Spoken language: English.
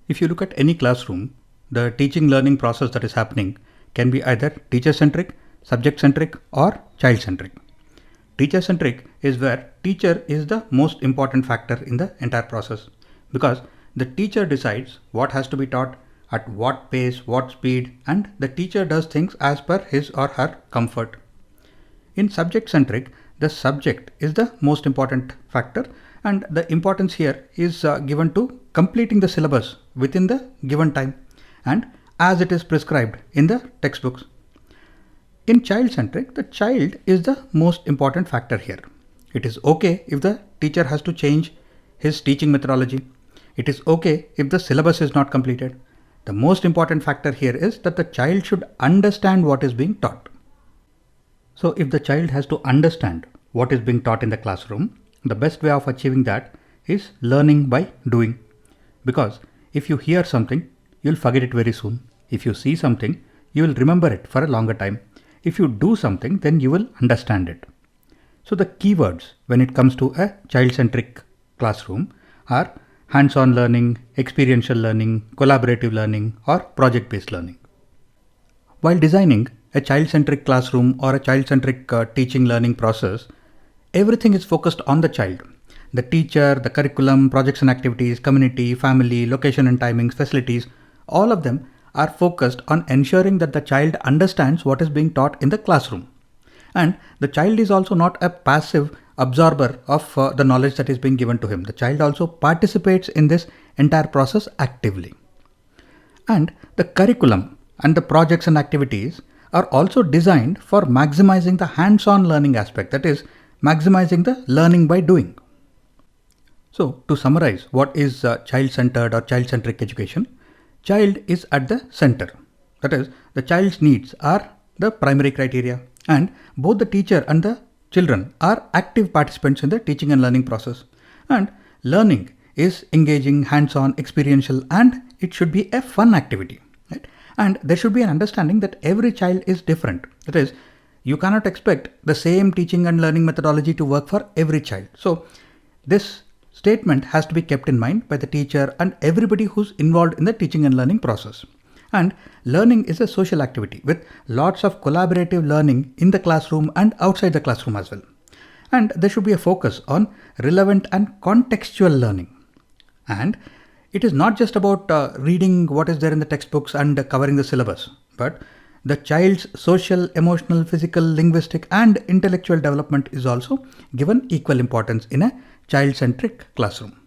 If you look at any classroom, the teaching learning process that is happening can be either teacher-centric, subject-centric, or child-centric. Teacher-centric is where teacher is the most important factor in the entire process, because the teacher decides what has to be taught, at what pace, what speed, and the teacher does things as per his or her comfort. In subject-centric, the subject is the most important factor, and the importance here is given to completing the syllabus within the given time and as it is prescribed in the textbooks. In child-centric, the child is the most important factor here. It is okay if the teacher has to change his teaching methodology. It is okay if the syllabus is not completed. The most important factor here is that the child should understand what is being taught. So if the child has to understand what is being taught in the classroom, the best way of achieving that is learning by doing. Because if you hear something, you'll forget it very soon. If you see something, you will remember it for a longer time. If you do something, then you will understand it. So the keywords when it comes to a child-centric classroom are hands-on learning, experiential learning, collaborative learning, or project-based learning. While designing a child-centric classroom or a child-centric teaching learning process, everything is focused on the child. The teacher, the curriculum, projects and activities, community, family, location and timings, facilities, all of them are focused on ensuring that the child understands what is being taught in the classroom. And the child is also not a passive absorber of the knowledge that is being given to him. The child also participates in this entire process actively. And the curriculum and the projects and activities are also designed for maximizing the hands-on learning aspect, that is, maximizing the learning by doing. So, to summarize, what is child-centered or child-centric education? Child is at the center. That is, the child's needs are the primary criteria, and both the teacher and the children are active participants in the teaching and learning process. And learning is engaging, hands-on, experiential, and it should be a fun activity. Right? And there should be an understanding that every child is different. That is, you cannot expect the same teaching and learning methodology to work for every child. So this statement has to be kept in mind by the teacher and everybody who's involved in the teaching and learning process. And learning is a social activity with lots of collaborative learning in the classroom and outside the classroom as well. And there should be a focus on relevant and contextual learning. And it is not just about reading what is there in the textbooks and covering the syllabus, but the child's social, emotional, physical, linguistic, and intellectual development is also given equal importance in a child-centric classroom.